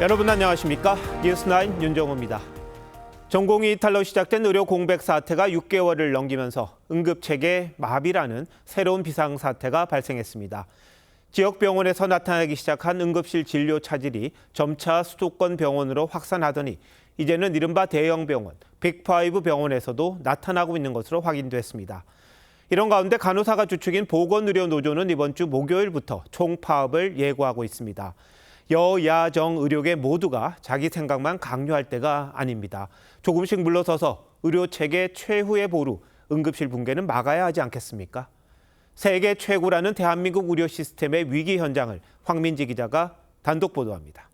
여러분 안녕하십니까? 뉴스9 윤정호입니다. 전공의 이탈로 시작된 의료 공백 사태가 6개월을 넘기면서 응급체계 마비라는 새로운 비상사태가 발생했습니다. 지역 병원에서 나타나기 시작한 응급실 진료 차질이 점차 수도권 병원으로 확산하더니 이제는 이른바 대형 병원, 빅5 병원에서도 나타나고 있는 것으로 확인됐습니다. 이런 가운데 간호사가 주축인 보건의료노조는 이번 주 목요일부터 총파업을 예고하고 있습니다. 여야정 의료계 모두가 자기 생각만 강요할 때가 아닙니다. 조금씩 물러서서 의료체계 최후의 보루, 응급실 붕괴는 막아야 하지 않겠습니까? 세계 최고라는 대한민국 의료 시스템의 위기 현장을 황민지 기자가 단독 보도합니다.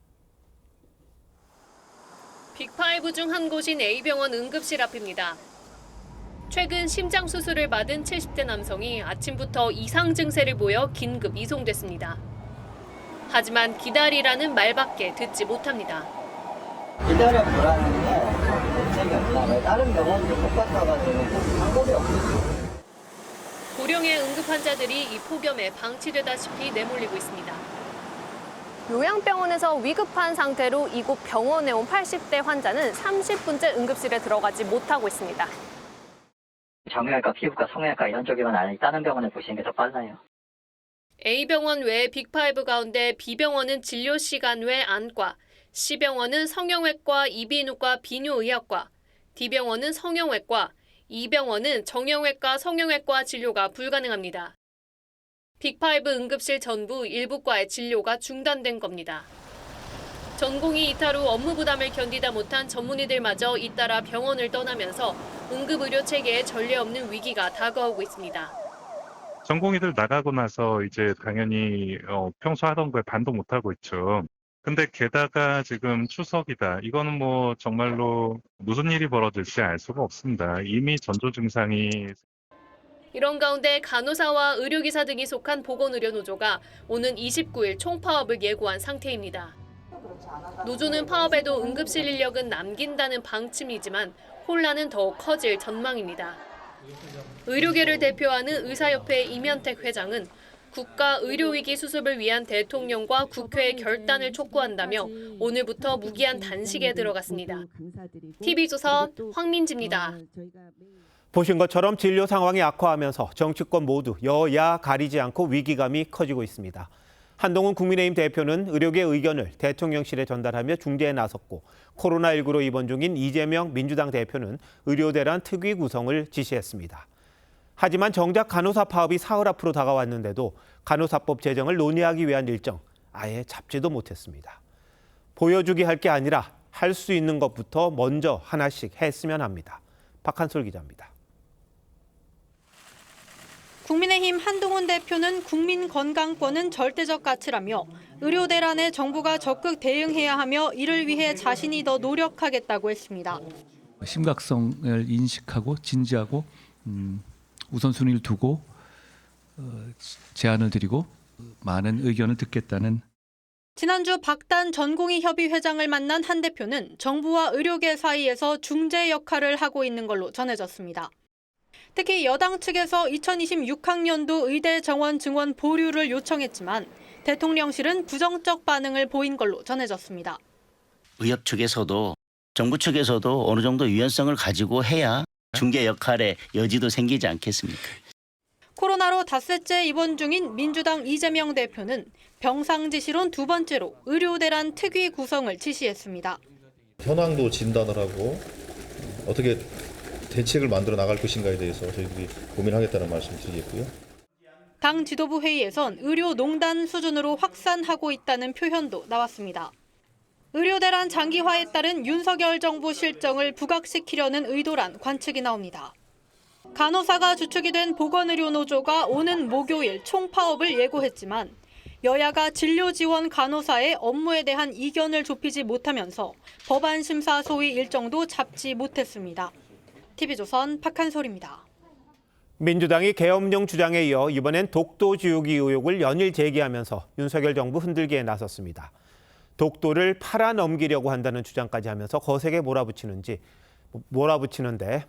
빅5 중 한 곳인 A병원 응급실 앞입니다. 최근 심장 수술을 받은 70대 남성이 아침부터 이상 증세를 보여 긴급 이송됐습니다. 하지만 기다리라는 말밖에 듣지 못합니다. 기다려보라는 게 대책이 없나. 다른 병원도 똑같아가지고 방법이 없어요. 고령의 응급 환자들이 이 폭염에 방치되다시피 내몰리고 있습니다. 요양병원에서 위급한 상태로 이곳 병원에 온 80대 환자는 30분째 응급실에 들어가지 못하고 있습니다. 정형외과, 피부과, 성형외과 이런 쪽에만 아니라 다른 병원에 보시는 게 더 빨라요. A병원 외 빅5 가운데 B병원은 진료시간 외 안과, C병원은 성형외과, 이비인후과, 비뇨의학과, D병원은 성형외과, E병원은 정형외과, 성형외과 진료가 불가능합니다. 빅5 응급실 전부 일부 과의 진료가 중단된 겁니다. 전공의 이탈 후 업무 부담을 견디다 못한 전문의들마저 잇따라 병원을 떠나면서 응급의료 체계에 전례 없는 위기가 다가오고 있습니다. 전공의들 나가고 나서 이제 당연히 평소 하던 거에 반도 못하고 있죠. 근데 게다가 지금 추석이다. 이거는 뭐 정말로 무슨 일이 벌어질지 알 수가 없습니다. 이미 전조 증상이. 이런 가운데 간호사와 의료기사 등이 속한 보건의료노조가 오는 29일 총파업을 예고한 상태입니다. 노조는 파업에도 응급실 인력은 남긴다는 방침이지만 혼란은 더욱 커질 전망입니다. 의료계를 대표하는 의사협회 이면택 회장은 국가 의료위기 수습을 위한 대통령과 국회의 결단을 촉구한다며 오늘부터 무기한 단식에 들어갔습니다. TV조선 황민지입니다. 보신 것처럼 진료 상황이 악화하면서 정치권 모두 여야 가리지 않고 위기감이 커지고 있습니다. 한동훈 국민의힘 대표는 의료계 의견을 대통령실에 전달하며 중재에 나섰고 코로나19로 입원 중인 이재명 민주당 대표는 의료대란 특위 구성을 지시했습니다. 하지만 정작 간호사 파업이 사흘 앞으로 다가왔는데도 간호사법 제정을 논의하기 위한 일정 아예 잡지도 못했습니다. 보여주기 할 게 아니라 할 수 있는 것부터 먼저 하나씩 했으면 합니다. 박한솔 기자입니다. 국민의힘 한동훈 대표는 국민 건강권은 절대적 가치라며 의료 대란에 정부가 적극 대응해야 하며 이를 위해 자신이 더 노력하겠다고 했습니다. 심각성을 인식하고 진지하고 우선순위를 두고 제안을 드리고 많은 의견을 듣겠다는. 지난주 박단 전공의 협의 회장을 만난 한 대표는 정부와 의료계 사이에서 중재 역할을 하고 있는 걸로 전해졌습니다. 특히 여당 측에서 2026학년도 의대 정원 증원 보류를 요청했지만 대통령실은 부정적 반응을 보인 걸로 전해졌습니다. 의협 측에서도 정부 측에서도 어느 정도 유연성을 가지고 해야 중개 역할의 여지도 생기지 않겠습니까? 코로나로 닷새째 입원 중인 민주당 이재명 대표는 병상지시론 두 번째로 의료대란 특위 구성을 지시했습니다. 현황도 진단을 하고 어떻게 대책을 만들어 나갈 것인가에 대해서 저희들이 고민하겠다는 말씀을 드리겠고요. 당 지도부 회의에선 의료농단 수준으로 확산하고 있다는 표현도 나왔습니다. 의료대란 장기화에 따른 윤석열 정부 실정을 부각시키려는 의도란 관측이 나옵니다. 간호사가 주축이 된 보건의료노조가 오는 목요일 총파업을 예고했지만 여야가 진료지원 간호사의 업무에 대한 이견을 좁히지 못하면서 법안 심사 소위 일정도 잡지 못했습니다. TV조선 박한솔입니다. 민주당이 계엄령 주장에 이어 이번엔 독도 지우기 의혹을 연일 제기하면서 윤석열 정부 흔들기에 나섰습니다. 독도를 팔아넘기려고 한다는 주장까지 하면서 거세게 몰아붙이는데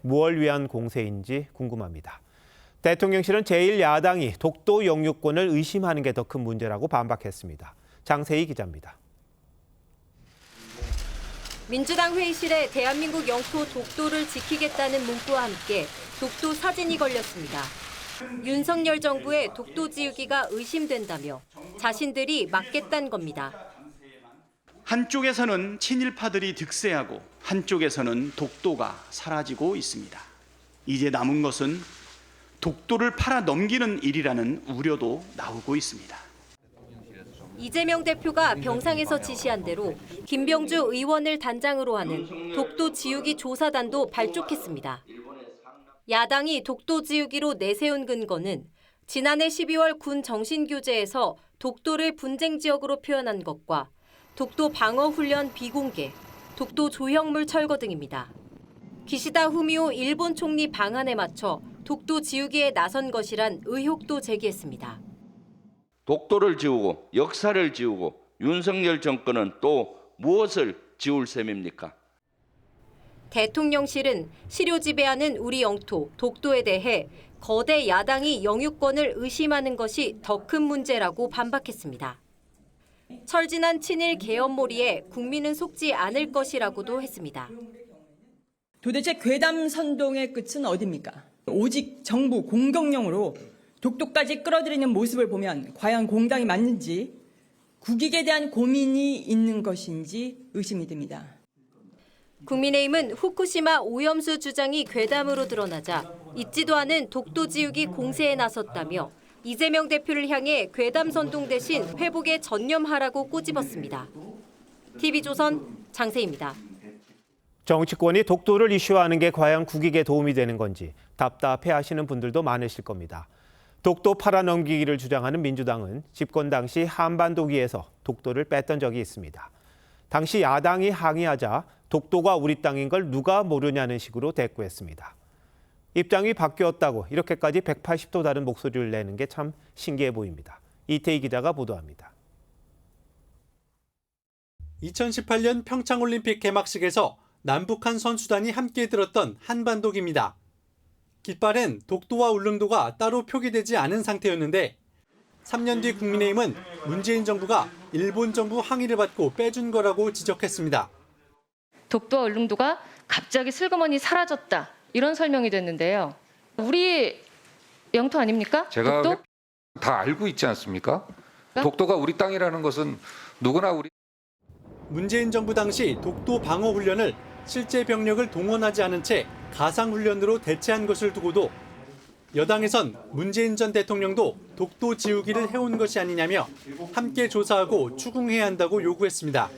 무엇을 위한 공세인지 궁금합니다. 대통령실은 제1야당이 독도 영유권을 의심하는 게 더 큰 문제라고 반박했습니다. 장세희 기자입니다. 민주당 회의실에 대한민국 영토 독도를 지키겠다는 문구와 함께 독도 사진이 걸렸습니다. 윤석열 정부의 독도 지우기가 의심된다며 자신들이 막겠다는 겁니다. 한쪽에서는 친일파들이 득세하고 한쪽에서는 독도가 사라지고 있습니다. 이제 남은 것은 독도를 팔아 넘기는 일이라는 우려도 나오고 있습니다. 이재명 대표가 병상에서 지시한 대로 김병주 의원을 단장으로 하는 독도 지우기 조사단도 발족했습니다. 야당이 독도 지우기로 내세운 근거는 지난해 12월 군 정신교재에서 독도를 분쟁 지역으로 표현한 것과 독도 방어 훈련 비공개, 독도 조형물 철거 등입니다. 기시다 후미오 일본 총리 방안에 맞춰 독도 지우기에 나선 것이란 의혹도 제기했습니다. 독도를 지우고 역사를 지우고 윤석열 정권은 또 무엇을 지울 셈입니까? 대통령실은 실효 지배하는 우리 영토, 독도에 대해 거대 야당이 영유권을 의심하는 것이 더 큰 문제라고 반박했습니다. 철진한 친일 계엄몰이에 국민은 속지 않을 것이라고도 했습니다. 도대체 괴담 선동의 끝은 어디입니까? 오직 정부 공격령으로 독도까지 끌어들이는 모습을 보면 과연 공당이 맞는지, 국익에 대한 고민이 있는 것인지 의심이 듭니다. 국민의힘은 후쿠시마 오염수 주장이 괴담으로 드러나자 잊지도 않은 독도 지우기 공세에 나섰다며 이재명 대표를 향해 괴담 선동 대신 회복에 전념하라고 꼬집었습니다. TV조선 장세희입니다. 정치권이 독도를 이슈화하는 게 과연 국익에 도움이 되는 건지 답답해하시는 분들도 많으실 겁니다. 독도 팔아넘기기를 주장하는 민주당은 집권 당시 한반도기에서 독도를 뺐던 적이 있습니다. 당시 야당이 항의하자 독도가 우리 땅인 걸 누가 모르냐는 식으로 대꾸했습니다. 입장이 바뀌었다고 이렇게까지 180도 다른 목소리를 내는 게 참 신기해 보입니다. 이태희 기자가 보도합니다. 2018년 평창올림픽 개막식에서 남북한 선수단이 함께 들었던 한반도기입니다. 깃발엔 독도와 울릉도가 따로 표기되지 않은 상태였는데 3년 뒤 국민의힘은 문재인 정부가 일본 정부 항의를 받고 빼준 거라고 지적했습니다. 독도와 울릉도가 갑자기 슬그머니 사라졌다. 이런 설명이 됐는데요. 우리 영토 아닙니까? 제가 독도? 다 알고 있지 않습니까? 독도가 우리 땅이라는 것은 누구나 우리. 문재인 정부 당시 독도 방어 훈련을 실제 병력을 동원하지 않은 채 가상훈련으로 대체한 것을 두고도 여당에선 문재인 전 대통령도 독도 지우기를 해온 것이 아니냐며 함께 조사하고 추궁해야 한다고 요구했습니다.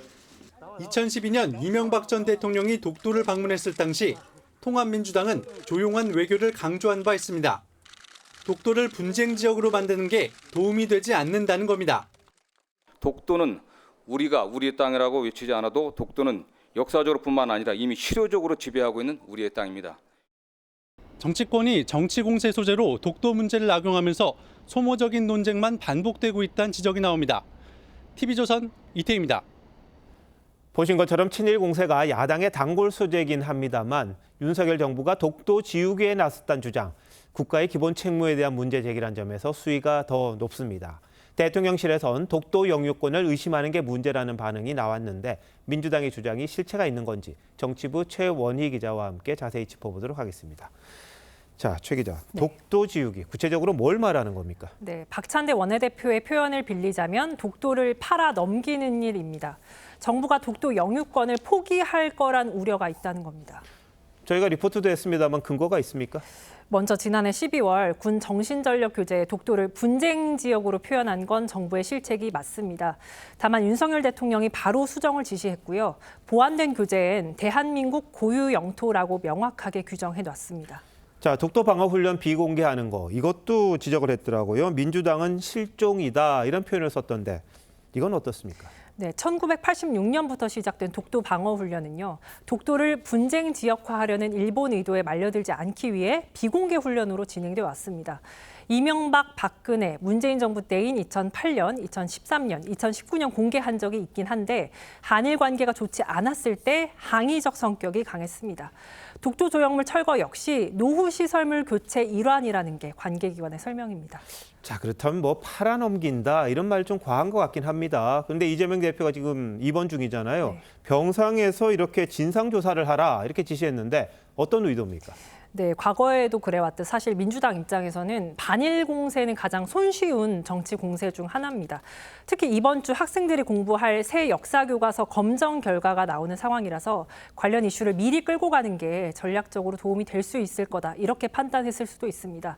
2012년 이명박 전 대통령이 독도를 방문했을 당시 통합민주당은 조용한 외교를 강조한 바 있습니다. 독도를 분쟁 지역으로 만드는 게 도움이 되지 않는다는 겁니다. 독도는 우리가 우리의 땅이라고 외치지 않아도 독도는 역사적으로뿐만 아니라 이미 실효적으로 지배하고 있는 우리의 땅입니다. 정치권이 정치 공세 소재로 독도 문제를 악용하면서 소모적인 논쟁만 반복되고 있다는 지적이 나옵니다. TV조선 이태희입니다. 보신 것처럼 친일 공세가 야당의 단골 소재이긴 합니다만 윤석열 정부가 독도 지우기에 나섰다는 주장, 국가의 기본 책무에 대한 문제 제기란 점에서 수위가 더 높습니다. 대통령실에선 독도 영유권을 의심하는 게 문제라는 반응이 나왔는데 민주당의 주장이 실체가 있는 건지 정치부 최원희 기자와 함께 자세히 짚어보도록 하겠습니다. 자, 최 기자, 독도 지우기 구체적으로 뭘 말하는 겁니까? 네, 박찬대 원내대표의 표현을 빌리자면 독도를 팔아 넘기는 일입니다. 정부가 독도 영유권을 포기할 거란 우려가 있다는 겁니다. 저희가 리포트도 했습니다만 근거가 있습니까? 먼저 지난해 12월 군 정신전력 교재에 독도를 분쟁 지역으로 표현한 건 정부의 실책이 맞습니다. 다만 윤석열 대통령이 바로 수정을 지시했고요. 보완된 교재엔 대한민국 고유 영토라고 명확하게 규정해놨습니다. 자, 독도 방어 훈련 비공개하는 거 이것도 지적을 했더라고요. 민주당은 실종이다 이런 표현을 썼던데 이건 어떻습니까? 네, 1986년부터 시작된 독도 방어 훈련은요. 독도를 분쟁 지역화하려는 일본 의도에 말려들지 않기 위해 비공개 훈련으로 진행돼 왔습니다. 이명박, 박근혜, 문재인 정부 때인 2008년, 2013년, 2019년 공개한 적이 있긴 한데 한일 관계가 좋지 않았을 때 항의적 성격이 강했습니다. 독도 조형물 철거 역시 노후 시설물 교체 일환이라는 게 관계기관의 설명입니다. 자, 그렇다면 뭐 팔아넘긴다 이런 말 좀 과한 것 같긴 합니다. 그런데 이재명 대표가 지금 입원 중이잖아요. 네. 병상에서 이렇게 진상조사를 하라 이렇게 지시했는데 어떤 의도입니까? 네, 과거에도 그래왔듯 사실 민주당 입장에서는 반일 공세는 가장 손쉬운 정치 공세 중 하나입니다. 특히 이번 주 학생들이 공부할 새 역사교과서 검정 결과가 나오는 상황이라서 관련 이슈를 미리 끌고 가는 게 전략적으로 도움이 될 수 있을 거다 이렇게 판단했을 수도 있습니다.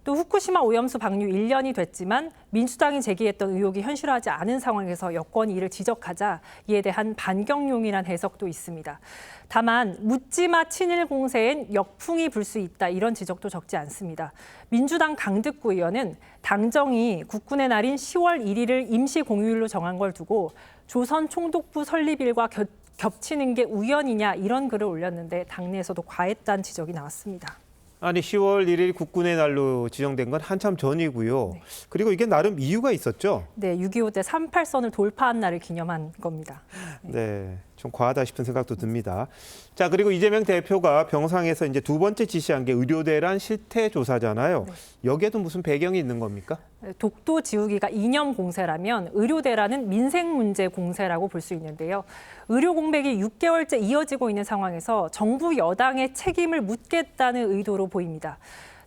또 후쿠시마 오염수 방류 1년이 됐지만 민주당이 제기했던 의혹이 현실화하지 않은 상황에서 여권이 이를 지적하자 이에 대한 반격용이란 해석도 있습니다. 다만 묻지마 친일 공세엔 역풍이 불 수 있다 이런 지적도 적지 않습니다. 민주당 강득구 의원은 당정이 국군의 날인 10월 1일을 임시 공휴일로 정한 걸 두고 조선 총독부 설립일과 겹치는 게 우연이냐 이런 글을 올렸는데 당내에서도 과했다는 지적이 나왔습니다. 아니 10월 1일 국군의 날로 지정된 건 한참 전이고요. 네. 그리고 이게 나름 이유가 있었죠? 네, 6.25 때 38선을 돌파한 날을 기념한 겁니다. 네, 좀 과하다 싶은 생각도 듭니다. 자, 그리고 이재명 대표가 병상에서 이제 두 번째 지시한 게 의료대란 실태 조사잖아요. 네. 여기에도 무슨 배경이 있는 겁니까? 독도 지우기가 이념 공세라면 의료대란은 민생 문제 공세라고 볼 수 있는데요. 의료 공백이 6개월째 이어지고 있는 상황에서 정부 여당의 책임을 묻겠다는 의도로 보입니다.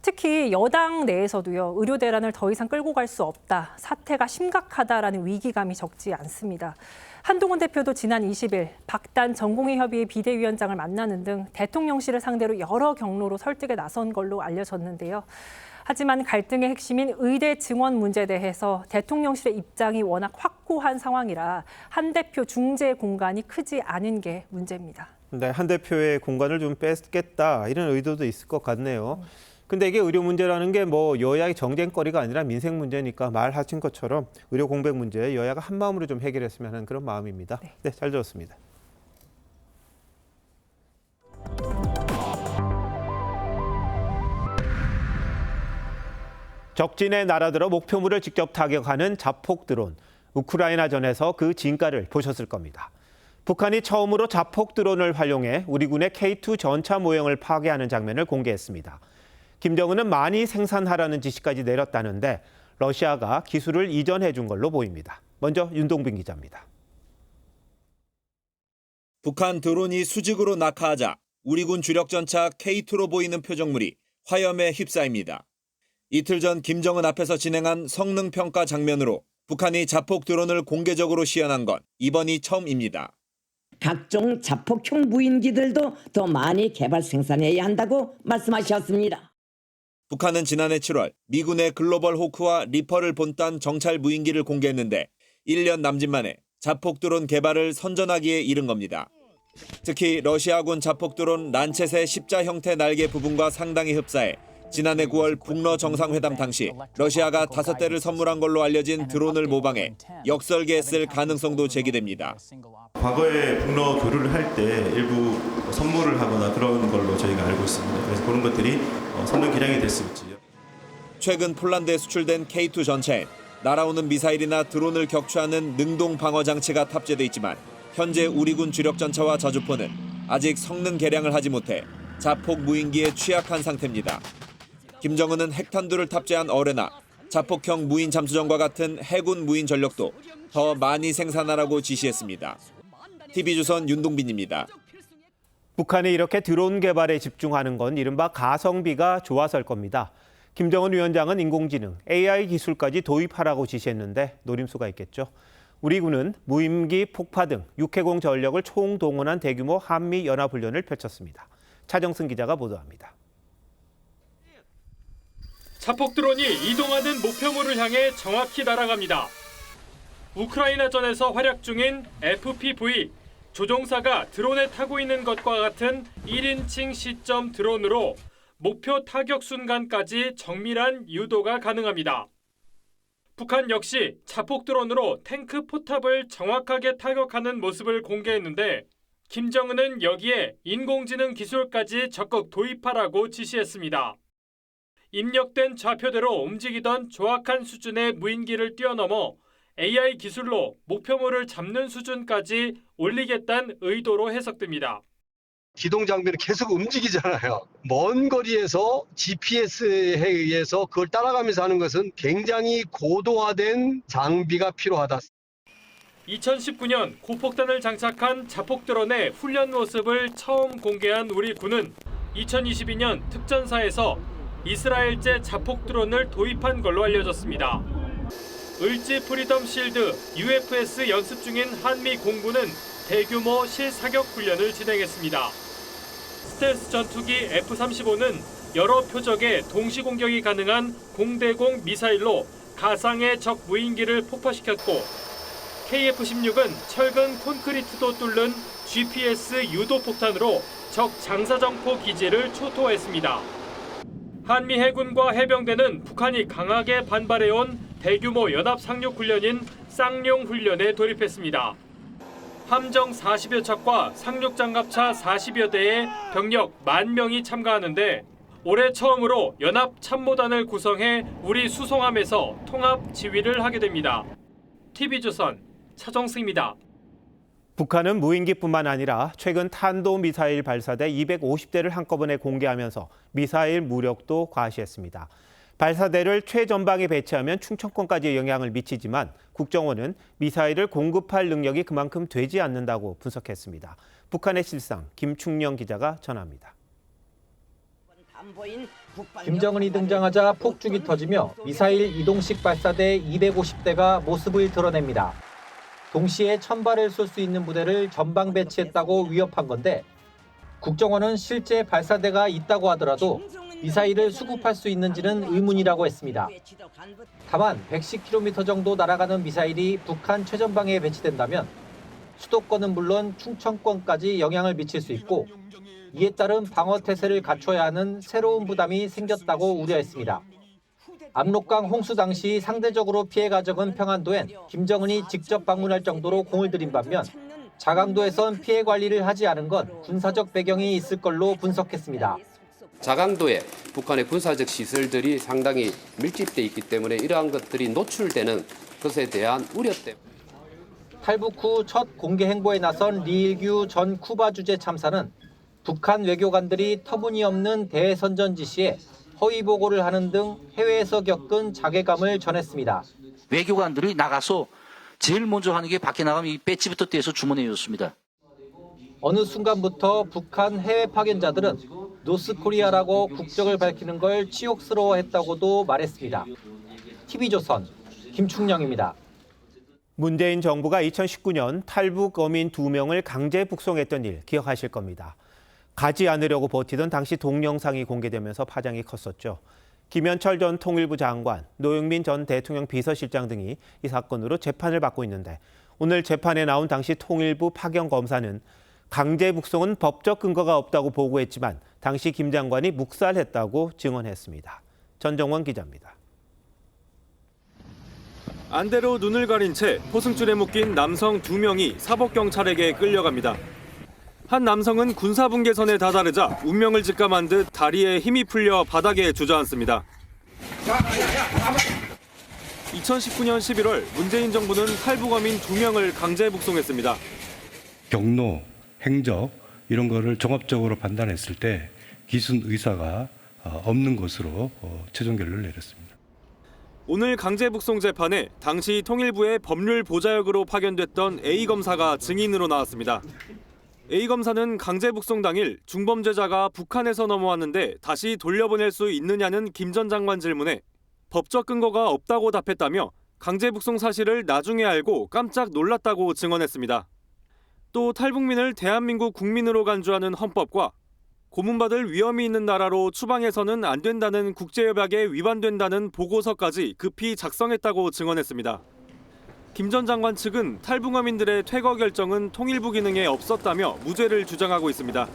특히 여당 내에서도요, 의료대란을 더 이상 끌고 갈 수 없다, 사태가 심각하다라는 위기감이 적지 않습니다. 한동훈 대표도 지난 20일 박단 전공의협의회 비대위원장을 만나는 등 대통령실을 상대로 여러 경로로 설득에 나선 걸로 알려졌는데요. 하지만 갈등의 핵심인 의대 증원 문제에 대해서 대통령실의 입장이 워낙 확고한 상황이라 한 대표 중재 공간이 크지 않은 게 문제입니다. 네, 한 대표의 공간을 좀 뺏겠다 이런 의도도 있을 것 같네요. 근데 이게 의료 문제라는 게 뭐 여야의 정쟁거리가 아니라 민생 문제니까 말하신 것처럼 의료 공백 문제 여야가 한 마음으로 좀 해결했으면 하는 그런 마음입니다. 네, 잘 들었습니다. 적진에 날아들어 목표물을 직접 타격하는 자폭 드론. 우크라이나전에서 그 진가를 보셨을 겁니다. 북한이 처음으로 자폭 드론을 활용해 우리 군의 K2 전차 모형을 파괴하는 장면을 공개했습니다. 김정은은 많이 생산하라는 지시까지 내렸다는데 러시아가 기술을 이전해 준 걸로 보입니다. 먼저 윤동빈 기자입니다. 북한 드론이 수직으로 낙하하자 우리 군 주력 전차 K2로 보이는 표적물이 화염에 휩싸입니다. 이틀 전 김정은 앞에서 진행한 성능 평가 장면으로 북한이 자폭 드론을 공개적으로 시연한 건 이번이 처음입니다. 각종 자폭형 무인기들도 더 많이 개발 생산해야 한다고 말씀하셨습니다. 북한은 지난해 7월 미군의 글로벌 호크와 리퍼를 본딴 정찰 무인기를 공개했는데 1년 남짓 만에 자폭 드론 개발을 선전하기에 이른 겁니다. 특히 러시아군 자폭 드론 란쳇의 십자 형태 날개 부분과 상당히 흡사해 지난해 9월 북러 정상회담 당시 러시아가 5대를 선물한 걸로 알려진 드론을 모방해 역설계했을 가능성도 제기됩니다. 과거에 북러 교류를 할 때 일부 선물을 하거나 그런 걸로 저희가 알고 있습니다. 그래서 그런 것들이 성능 개량이 됐을지. 최근 폴란드에 수출된 K2 전차엔 날아오는 미사일이나 드론을 격추하는 능동 방어 장치가 탑재돼 있지만 현재 우리 군 주력 전차와 자주포는 아직 성능 개량을 하지 못해 자폭 무인기에 취약한 상태입니다. 김정은은 핵탄두를 탑재한 어뢰나 자폭형 무인 잠수정과 같은 해군 무인 전력도 더 많이 생산하라고 지시했습니다. TV조선 윤동빈입니다. 북한이 이렇게 드론 개발에 집중하는 건 이른바 가성비가 좋아서일 겁니다. 김정은 위원장은 인공지능, AI 기술까지 도입하라고 지시했는데 노림수가 있겠죠. 우리 군은 무인기, 폭파 등 육해공 전력을 총동원한 대규모 한미 연합훈련을 펼쳤습니다. 차정승 기자가 보도합니다. 자폭 드론이 이동하는 목표물을 향해 정확히 날아갑니다. 우크라이나전에서 활약 중인 FPV, 조종사가 드론에 타고 있는 것과 같은 1인칭 시점 드론으로 목표 타격 순간까지 정밀한 유도가 가능합니다. 북한 역시 자폭 드론으로 탱크 포탑을 정확하게 타격하는 모습을 공개했는데 김정은은 여기에 인공지능 기술까지 적극 도입하라고 지시했습니다. 입력된 좌표대로 움직이던 조악한 수준의 무인기를 뛰어넘어 AI 기술로 목표물을 잡는 수준까지 올리겠다는 의도로 해석됩니다. 기동 장비는 계속 움직이잖아요. 먼 거리에서 GPS에 의해서 그걸 따라가면서 하는 것은 굉장히 고도화된 장비가 필요하다. 2019년 고폭탄을 장착한 자폭 드론의 훈련 모습을 처음 공개한 우리 군은 2022년 특전사에서 이스라엘제 자폭 드론을 도입한 걸로 알려졌습니다. 을지 프리덤 실드 UFS 연습 중인 한미 공군은 대규모 실사격 훈련을 진행했습니다. 스텔스 전투기 F-35는 여러 표적에 동시 공격이 가능한 공대공 미사일로 가상의 적 무인기를 폭파시켰고 KF-16은 철근 콘크리트도 뚫는 GPS 유도 폭탄으로 적 장사정포 기지를 초토화했습니다. 한미 해군과 해병대는 북한이 강하게 반발해온 대규모 연합 상륙 훈련인 쌍용 훈련에 돌입했습니다. 함정 40여 척과 상륙 장갑차 40여 대의 병력 10,000명이 참가하는데 올해 처음으로 연합 참모단을 구성해 우리 수송함에서 통합 지휘를 하게 됩니다. TV조선 차정승입니다. 북한은 무인기뿐만 아니라 최근 탄도미사일 발사대 250대를 한꺼번에 공개하면서 미사일 무력도 과시했습니다. 발사대를 최전방에 배치하면 충청권까지 영향을 미치지만 국정원은 미사일을 공급할 능력이 그만큼 되지 않는다고 분석했습니다. 북한의 실상 김충영 기자가 전합니다. 김정은이 등장하자 폭죽이 터지며 미사일 이동식 발사대 250대가 모습을 드러냅니다. 동시에 1000발을 쏠 수 있는 부대를 전방 배치했다고 위협한 건데 국정원은 실제 발사대가 있다고 하더라도 미사일을 수급할 수 있는지는 의문이라고 했습니다. 다만 110km 정도 날아가는 미사일이 북한 최전방에 배치된다면 수도권은 물론 충청권까지 영향을 미칠 수 있고 이에 따른 방어 태세를 갖춰야 하는 새로운 부담이 생겼다고 우려했습니다. 압록강 홍수 당시 상대적으로 피해가 적은 평안도엔 김정은이 직접 방문할 정도로 공을 들인 반면 자강도에선 피해 관리를 하지 않은 건 군사적 배경이 있을 걸로 분석했습니다. 자강도에 북한의 군사적 시설들이 상당히 밀집돼 있기 때문에 이러한 것들이 노출되는 것에 대한 우려 때문에 탈북 후 첫 공개 행보에 나선 리일규 전 쿠바 주재 참사는 북한 외교관들이 터무니없는 대선전 지시에 허위 보고를 하는 등 해외에서 겪은 자괴감을 전했습니다. 외교관들이 나가서 제일 먼저 하는 게 밖에 나가면 이 배지부터 떼서 주문해 줬습니다. 어느 순간부터 북한 해외 파견자들은 노스코리아라고 국적을 밝히는 걸 치욕스러워했다고도 말했습니다. TV조선 김충영입니다. 문재인 정부가 2019년 탈북 어민 2명을 강제 북송했던 일 기억하실 겁니다. 가지 않으려고 버티던 당시 동영상이 공개되면서 파장이 컸었죠. 김현철 전 통일부 장관, 노영민 전 대통령 비서실장 등이 이 사건으로 재판을 받고 있는데 오늘 재판에 나온 당시 통일부 파견 검사는 강제 북송은 법적 근거가 없다고 보고했지만 당시 김 장관이 묵살했다고 증언했습니다. 전정원 기자입니다. 안대로 눈을 가린 채 포승줄에 묶인 남성 2명이 사법경찰에게 끌려갑니다. 한 남성은 군사분계선에 다다르자 운명을 직감한 듯 다리에 힘이 풀려 바닥에 주저앉습니다. 2019년 11월 문재인 정부는 탈북어민 2명을 강제 북송했습니다. 경로, 행적 이런 거를 종합적으로 판단했을 때 기순 의사가 없는 것으로 최종 결론을 내렸습니다. 오늘 강제 북송 재판에 당시 통일부의 법률 보좌역으로 파견됐던 A 검사가 증인으로 나왔습니다. A 검사는 강제 북송 당일 중범죄자가 북한에서 넘어왔는데 다시 돌려보낼 수 있느냐는 김 전 장관 질문에 법적 근거가 없다고 답했다며 강제 북송 사실을 나중에 알고 깜짝 놀랐다고 증언했습니다. 또 탈북민을 대한민국 국민으로 간주하는 헌법과 고문받을 위험이 있는 나라로 추방해서는 안 된다는 국제협약에 위반된다는 보고서까지 급히 작성했다고 증언했습니다. 김 전 장관 측은 탈북어민들의 퇴거 결정은 통일부 기능에 없었다며 무죄를 주장하고 있습니다.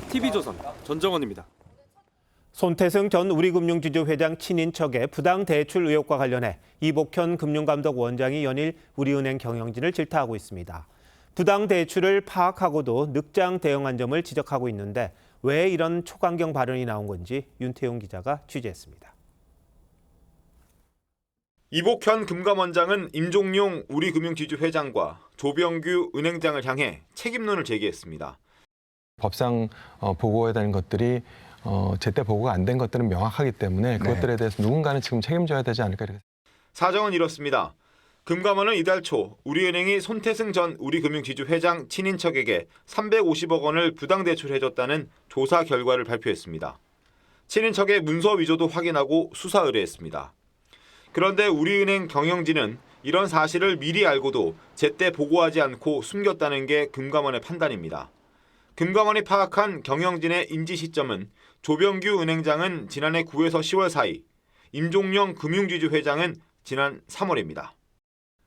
TV조선 전정원입니다. 손태승 전 우리금융지주 회장 친인척의 부당 대출 의혹과 관련해 이복현 금융감독 원장이 연일 우리은행 경영진을 질타하고 있습니다. 부당 대출을 파악하고도 늑장 대응한 점을 지적하고 있는데 왜 이런 초강경 발언이 나온 건지 윤태용 기자가 취재했습니다. 이복현 금감원장은 임종용 우리금융지주 회장과 조병규 은행장을 향해 책임론을 제기했습니다. 법상 보고해야 되는 것들이 제때 보고가 안 된 것들은 명확하기 때문에 그것들에 대해서 누군가는 지금 책임져야 되지 않을까. 사정은 이렇습니다. 금감원은 이달 초 우리은행이 손태승 전 우리금융지주 회장 친인척에게 350억 원을 부당 대출해줬다는 조사 결과를 발표했습니다. 친인척의 문서 위조도 확인하고 수사 의뢰했습니다. 그런데 우리은행 경영진은 이런 사실을 미리 알고도 제때 보고하지 않고 숨겼다는 게 금감원의 판단입니다. 금감원이 파악한 경영진의 인지 시점은 조병규 은행장은 지난해 9에서 10월 사이, 임종영 금융지주 회장은 지난 3월입니다.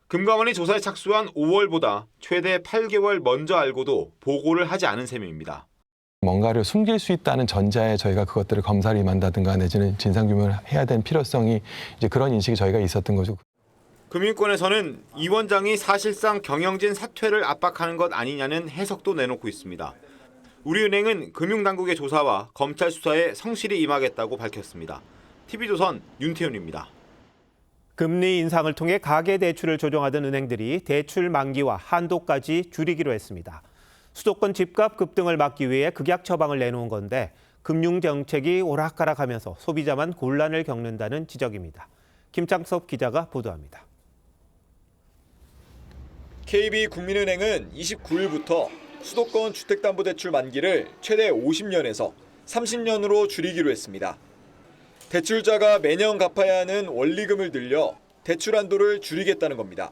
금감원이 조사에 착수한 5월보다 최대 8개월 먼저 알고도 보고를 하지 않은 셈입니다. 뭔가를 숨길 수 있다는 전자에 저희가 그것들을 검사를 임한다든가 내지는 진상규명을 해야 되는 필요성이 이제 그런 인식이 저희가 있었던 거죠. 금융권에서는 이 원장이 사실상 경영진 사퇴를 압박하는 것 아니냐는 해석도 내놓고 있습니다. 우리은행은 금융당국의 조사와 검찰 수사에 성실히 임하겠다고 밝혔습니다. TV조선 윤태훈입니다. 금리 인상을 통해 가계대출을 조정하던 은행들이 대출 만기와 한도까지 줄이기로 했습니다. 수도권 집값 급등을 막기 위해 극약 처방을 내놓은 건데 금융정책이 오락가락하면서 소비자만 곤란을 겪는다는 지적입니다. 김창섭 기자가 보도합니다. KB국민은행은 29일부터 수도권 주택담보대출 만기를 최대 50년에서 30년으로 줄이기로 했습니다. 대출자가 매년 갚아야 하는 원리금을 늘려 대출 한도를 줄이겠다는 겁니다.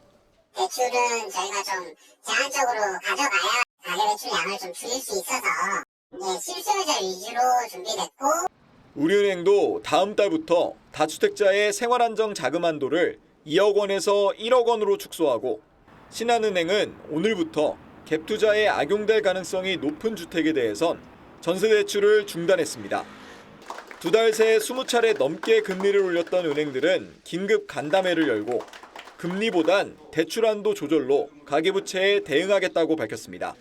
대출은 저희가 좀 제한적으로 가져가야 가계대출 양을 좀 줄일 수 있어서 실수요자 위주로 준비됐고, 우리은행도 다음 달부터 다주택자의 생활안정 자금 한도를 2억 원에서 1억 원으로 축소하고, 신한은행은 오늘부터 갭투자에 악용될 가능성이 높은 주택에 대해선 전세대출을 중단했습니다. 두 달 새 20차례 넘게 금리를 올렸던 은행들은 긴급 간담회를 열고 금리보단 대출 한도 조절로 가계부채에 대응하겠다고 밝혔습니다.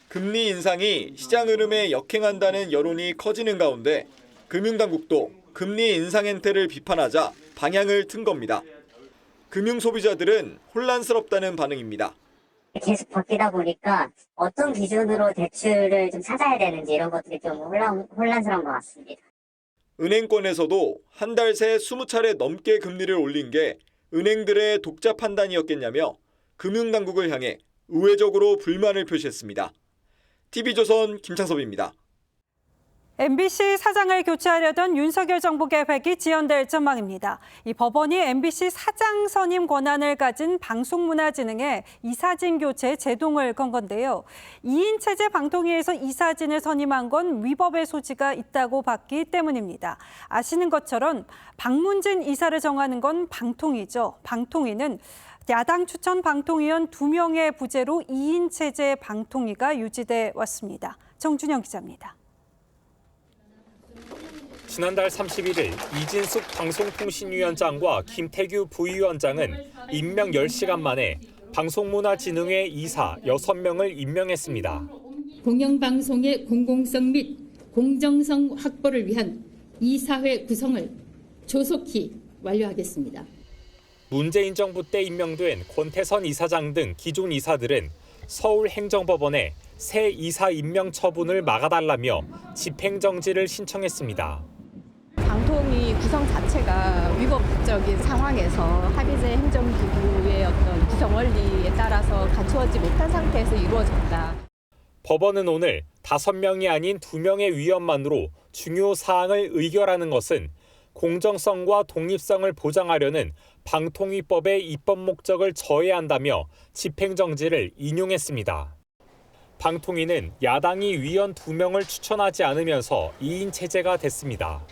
금리 인상이 시장 흐름에 역행한다는 여론이 커지는 가운데 금융당국도 금리 인상 행태를 비판하자 방향을 튼 겁니다. 금융소비자들은 혼란스럽다는 반응입니다. 계속 바뀌다 보니까 어떤 기준으로 대출을 좀 찾아야 되는지 이런 것들이 좀 혼란스러운 것 같습니다. 은행권에서도 한 달 새 20차례 넘게 금리를 올린 게 은행들의 독자 판단이었겠냐며 금융당국을 향해 우회적으로 불만을 표시했습니다. TV조선 김창섭입니다. MBC 사장을 교체하려던 윤석열 정부 계획이 지연될 전망입니다. 이 법원이 MBC 사장 선임 권한을 가진 방송문화진흥에 이사진 교체 제동을 건 건데요. 2인 체제 방통위에서 이사진을 선임한 건 위법의 소지가 있다고 봤기 때문입니다. 아시는 것처럼 박문진 이사를 정하는 건 방통위죠. 방통위는 야당 추천 방통위원 2명의 부재로 2인 체제 방통위가 유지돼 왔습니다. 정준영 기자입니다. 지난달 31일 이진숙 방송통신위원장과 김태규 부위원장은 임명 10시간 만에 방송문화진흥회 이사 6명을 임명했습니다. 공영방송의 공공성 및 공정성 확보를 위한 이사회 구성을 조속히 완료하겠습니다. 문재인 정부 때 임명된 권태선 이사장 등 기존 이사들은 서울행정법원에 새 이사 임명 처분을 막아달라며 집행정지를 신청했습니다. 방통위 구성 자체가 위법적인 상황에서 합의제 행정기구의 어떤 구성 원리에 따라서 갖추어지지 못한 상태에서 이루어졌다. 법원은 오늘 5명이 아닌 2명의 위원만으로 중요 사항을 의결하는 것은 공정성과 독립성을 보장하려는 방통위법의 입법 목적을 저해한다며 집행정지를 인용했습니다. 방통위는 야당이 위원 2명을 추천하지 않으면서 2인 체제가 됐습니다.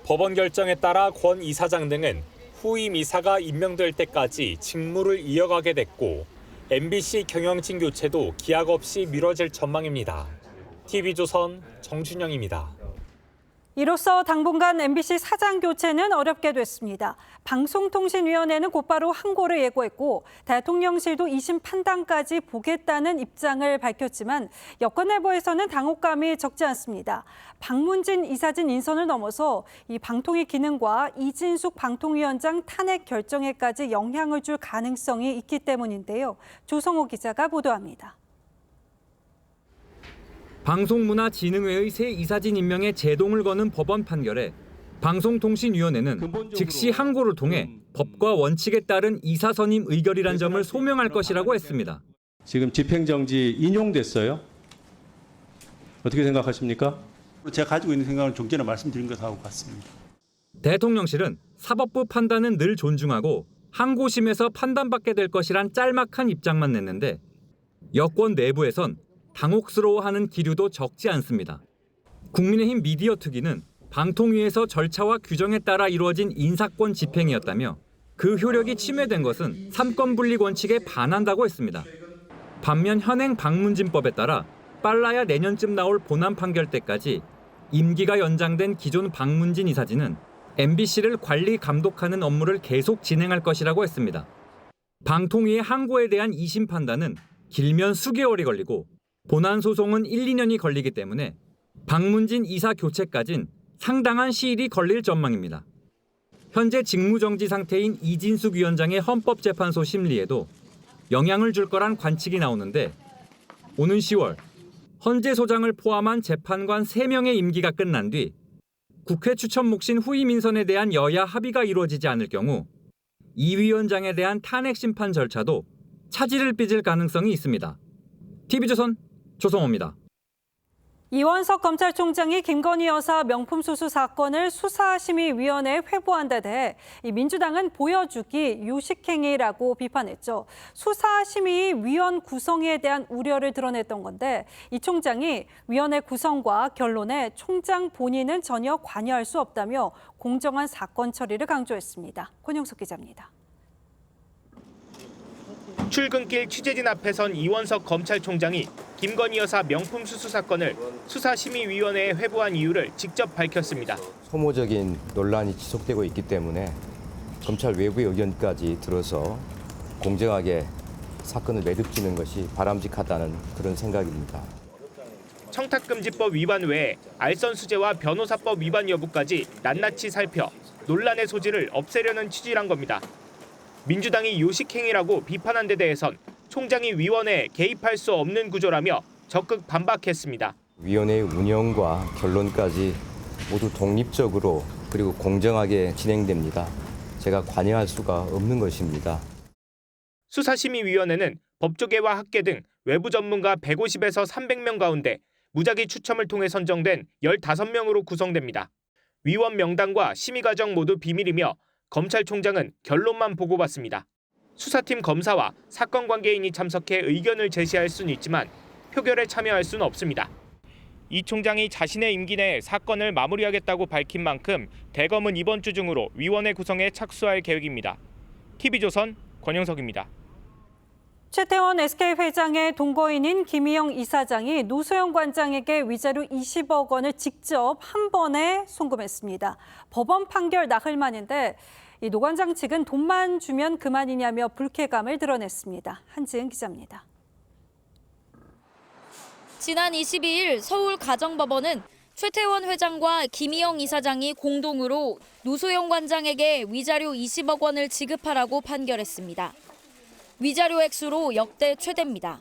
법원 결정에 따라 권 이사장 등은 후임 이사가 임명될 때까지 직무를 이어가게 됐고 MBC 경영진 교체도 기약 없이 미뤄질 전망입니다. TV조선 정준영입니다. 이로써 당분간 MBC 사장 교체는 어렵게 됐습니다. 방송통신위원회는 곧바로 항고를 예고했고 대통령실도 2심 판단까지 보겠다는 입장을 밝혔지만 여권 내부에서는 당혹감이 적지 않습니다. 박문진 이사진 인선을 넘어서 이 방통위 기능과 이진숙 방통위원장 탄핵 결정에까지 영향을 줄 가능성이 있기 때문인데요. 조성호 기자가 보도합니다. 방송문화진흥회의 새 이사진 임명에 제동을 거는 법원 판결에 방송통신위원회는 즉시 항고를 통해 법과 원칙에 따른 이사 선임 의결이란 점을 소명할 것이라고 했습니다. 지금 집행정지 인용됐어요. 어떻게 생각하십니까? 제가 가지고 있는 생각은 좀 전에 말씀드린 것하고 같습니다. 대통령실은 사법부 판단은 늘 존중하고 항고심에서 판단받게 될 것이란 짤막한 입장만 냈는데 여권 내부에선 당혹스러워하는 기류도 적지 않습니다. 국민의힘 미디어 특위는 방통위에서 절차와 규정에 따라 이루어진 인사권 집행이었다며 그 효력이 침해된 것은 삼권 분립 원칙에 반한다고 했습니다. 반면 현행 방문진법에 따라 빨라야 내년쯤 나올 본안 판결 때까지 임기가 연장된 기존 방문진 이사진은 MBC를 관리 감독하는 업무를 계속 진행할 것이라고 했습니다. 방통위의 항고에 대한 2심 판단은 길면 수개월이 걸리고 본안 소송은 1, 2년이 걸리기 때문에 방문진 이사 교체까진 상당한 시일이 걸릴 전망입니다. 현재 직무정지 상태인 이진숙 위원장의 헌법재판소 심리에도 영향을 줄 거란 관측이 나오는데 오는 10월 헌재 소장을 포함한 재판관 3명의 임기가 끝난 뒤 국회 추천 몫인 후임 인선에 대한 여야 합의가 이루어지지 않을 경우 이 위원장에 대한 탄핵 심판 절차도 차질을 빚을 가능성이 있습니다. TV조선 조성호입니다. 이원석 검찰총장이 김건희 여사 명품 수수 사건을 수사심의위원회에 회부한 데 대해 민주당은 보여주기 유식행위라고 비판했죠. 수사심의위원 구성에 대한 우려를 드러냈던 건데 이 총장이 위원회 구성과 결론에 총장 본인은 전혀 관여할 수 없다며 공정한 사건 처리를 강조했습니다. 권영석 기자입니다. 출근길 취재진 앞에 선 이원석 검찰총장이 김건희 여사 명품 수수 사건을 수사심의위원회에 회부한 이유를 직접 밝혔습니다. 소모적인 논란이 지속되고 있기 때문에 검찰 외부의 의견까지 들어서 공정하게 사건을 매듭지는 것이 바람직하다는 그런 생각입니다. 청탁금지법 위반 외에 알선수재와 변호사법 위반 여부까지 낱낱이 살펴 논란의 소지를 없애려는 취지란 겁니다. 민주당이 요식행위라고 비판한 데 대해선 총장이 위원회에 개입할 수 없는 구조라며 적극 반박했습니다. 위원회의 운영과 결론까지 모두 독립적으로 그리고 공정하게 진행됩니다. 제가 관여할 수가 없는 것입니다. 수사심의위원회는 법조계와 학계 등 외부 전문가 150에서 300명 가운데 무작위 추첨을 통해 선정된 15명으로 구성됩니다. 위원 명단과 심의 과정 모두 비밀이며 검찰총장은 결론만 보고받습니다. 수사팀 검사와 사건 관계인이 참석해 의견을 제시할 수는 있지만 표결에 참여할 수는 없습니다. 이 총장이 자신의 임기 내에 사건을 마무리하겠다고 밝힌 만큼 대검은 이번 주 중으로 위원회 구성에 착수할 계획입니다. TV조선 권영석입니다. 최태원 SK 회장의 동거인인 김희영 이사장이 노소영 관장에게 위자료 20억 원을 직접 한 번에 송금했습니다. 법원 판결 나흘 만인데 이 노 관장 측은 돈만 주면 그만이냐며 불쾌감을 드러냈습니다. 한지은 기자입니다. 지난 22일 서울가정법원은 최태원 회장과 김희영 이사장이 공동으로 노소영 관장에게 위자료 20억 원을 지급하라고 판결했습니다. 위자료 액수로 역대 최대입니다.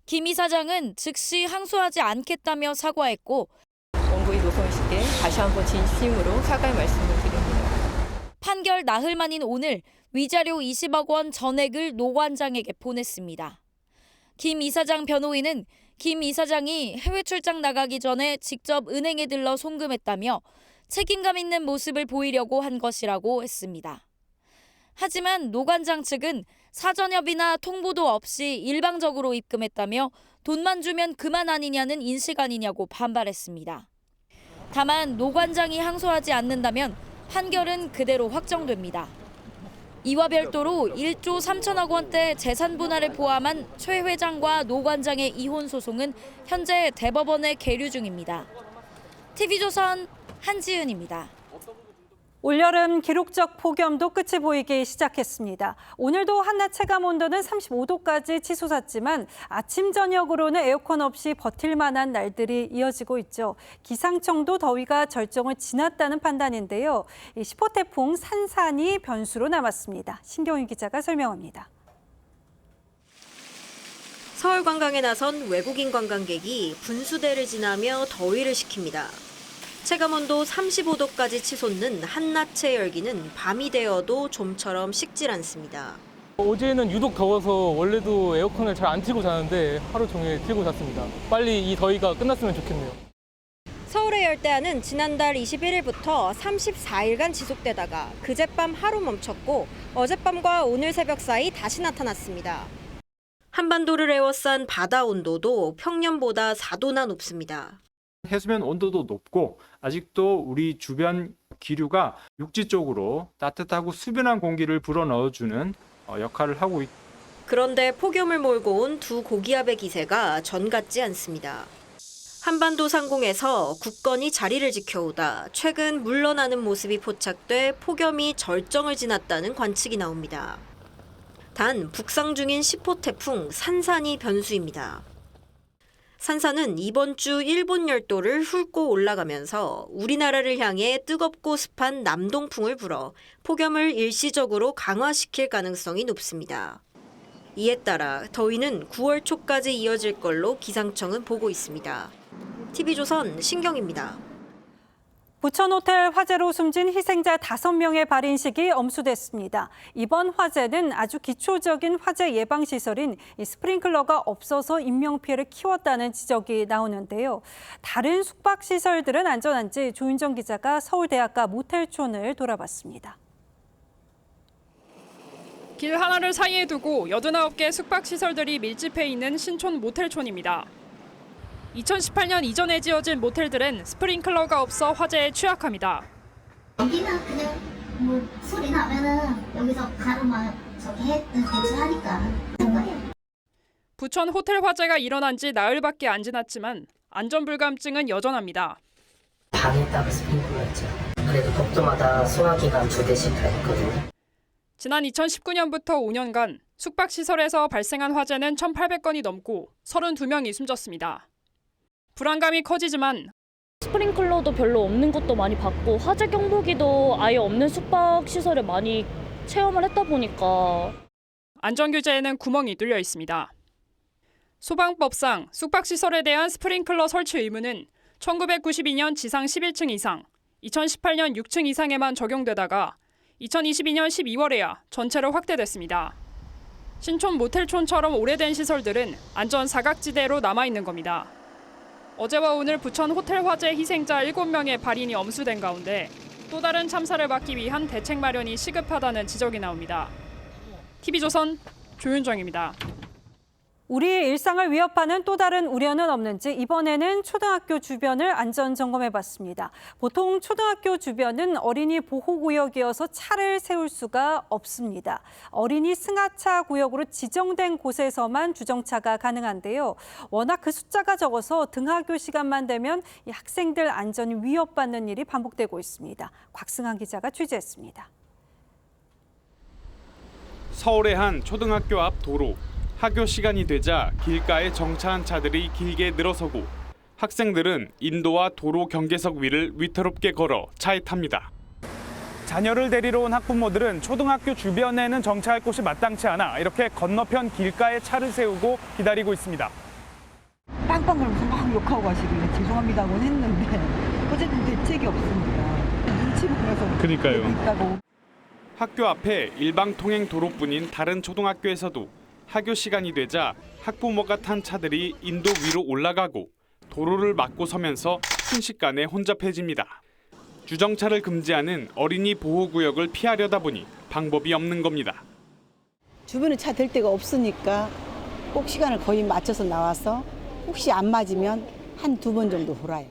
김 이사장은 즉시 항소하지 않겠다며 사과했고 원고인 노소영 씨께 다시 한번 진심으로 사과의 말씀을 드립니다. 판결 나흘 만인 오늘 위자료 20억 원 전액을 노 관장에게 보냈습니다. 김 이사장 변호인은 김 이사장이 해외 출장 나가기 전에 직접 은행에 들러 송금했다며 책임감 있는 모습을 보이려고 한 것이라고 했습니다. 하지만 노 관장 측은 사전 협의나 통보도 없이 일방적으로 입금했다며 돈만 주면 그만 아니냐는 인식 아니냐고 반발했습니다. 다만 노 관장이 항소하지 않는다면 판결은 그대로 확정됩니다. 이와 별도로 1조 3천억 원대 재산 분할을 포함한 최 회장과 노 관장의 이혼 소송은 현재 대법원에 계류 중입니다. TV조선 한지은입니다. 올여름 기록적 폭염도 끝이 보이기 시작했습니다. 오늘도 한낮 체감 온도는 35도까지 치솟았지만 아침 저녁으로는 에어컨 없이 버틸 만한 날들이 이어지고 있죠. 기상청도 더위가 절정을 지났다는 판단인데요. 10호 태풍 산산이 변수로 남았습니다. 신경희 기자가 설명합니다. 서울 관광에 나선 외국인 관광객이 분수대를 지나며 더위를 식힙니다. 체감온도 35도까지 치솟는 한낮의 열기는 밤이 되어도 좀처럼 식질 않습니다. 어제는 유독 더워서 원래도 에어컨을 잘 안 틀고 자는데 하루 종일 틀고 잤습니다. 빨리 이 더위가 끝났으면 좋겠네요. 서울의 열대야는 지난달 21일부터 34일간 지속되다가 그젯밤 하루 멈췄고 어젯밤과 오늘 새벽 사이 다시 나타났습니다. 한반도를 에워싼 바다 온도도 평년보다 4도나 높습니다. 해수면 온도도 높고 아직도 우리 주변 기류가 육지 쪽으로 따뜻하고 수변한 공기를 불어넣어주는 역할을 하고 있습니다. 그런데 폭염을 몰고 온 두 고기압의 기세가 전 같지 않습니다. 한반도 상공에서 굳건히 자리를 지켜오다 최근 물러나는 모습이 포착돼 폭염이 절정을 지났다는 관측이 나옵니다. 단 북상 중인 10호 태풍 산산이 변수입니다. 산산은 이번 주 일본 열도를 훑고 올라가면서 우리나라를 향해 뜨겁고 습한 남동풍을 불어 폭염을 일시적으로 강화시킬 가능성이 높습니다. 이에 따라 더위는 9월 초까지 이어질 걸로 기상청은 보고 있습니다. TV조선 신경입니다. 부천 호텔 화재로 숨진 희생자 5명의 발인식이 엄수됐습니다. 이번 화재는 아주 기초적인 화재 예방 시설인 스프링클러가 없어서 인명피해를 키웠다는 지적이 나오는데요. 다른 숙박시설들은 안전한지 조윤정 기자가 서울대학가 모텔촌을 돌아봤습니다. 길 하나를 사이에 두고 89개 숙박시설들이 밀집해 있는 신촌 모텔촌입니다. 2018년 이전에 지어진 모텔들은 스프링클러가 없어 화재에 취약합니다. 여기는 그냥 소리 나면은 여기서 가로막 대처하니까. 부천 호텔 화재가 일어난 지 나흘밖에 안 지났지만 안전불감증은 여전합니다. 방에 따라 스프링클러였죠. 그래도 복도마다 소화기가 2대씩 다 있거든요. 지난 2019년부터 5년간 숙박시설에서 발생한 화재는 1,800건이 넘고 32명이 숨졌습니다. 불안감이 커지지만 스프링클러도 별로 없는 곳도 많이 봤고 화재 경보기도 아예 없는 숙박시설에 많이 체험을 했다 보니까 안전규제에는 구멍이 뚫려 있습니다. 소방법상 숙박시설에 대한 스프링클러 설치 의무는 1992년 지상 11층 이상, 2018년 6층 이상에만 적용되다가 2022년 12월에야 전체로 확대됐습니다. 신촌 모텔촌처럼 오래된 시설들은 안전 사각지대로 남아있는 겁니다. 어제와 오늘 부천 호텔 화재 희생자 7명의 발인이 엄수된 가운데 또 다른 참사를 막기 위한 대책 마련이 시급하다는 지적이 나옵니다. TV조선 조윤정입니다. 우리의 일상을 위협하는 또 다른 우려는 없는지 이번에는 초등학교 주변을 안전 점검해봤습니다. 보통 초등학교 주변은 어린이 보호구역이어서 차를 세울 수가 없습니다. 어린이 승하차 구역으로 지정된 곳에서만 주정차가 가능한데요. 워낙 그 숫자가 적어서 등하교 시간만 되면 이 학생들 안전이 위협받는 일이 반복되고 있습니다. 곽승환 기자가 취재했습니다. 서울의 한 초등학교 앞 도로. 학교 시간이 되자 길가에 정차한 차들이 길게 늘어서고 학생들은 인도와 도로 경계석 위를 위태롭게 걸어 차에 탑니다. 자녀를 데리러 온 학부모들은 초등학교 주변에는 정차할 곳이 마땅치 않아 이렇게 건너편 길가에 차를 세우고 기다리고 있습니다. 빵빵 그러면서 막 욕하고 가시길래 죄송합니다고는 했는데 어쨌든 대책이 없습니다. 눈치 보면서 그러니까요. 있다고. 학교 앞에 일방 통행 도로뿐인 다른 초등학교에서도 학교 시간이 되자 학부모가 탄 차들이 인도 위로 올라가고 도로를 막고 서면서 순식간에 혼잡해집니다. 주정차를 금지하는 어린이 보호구역을 피하려다 보니 방법이 없는 겁니다. 주변에 차 댈 데가 없으니까 꼭 시간을 거의 맞춰서 나와서 혹시 안 맞으면 한두 번 정도 돌아요.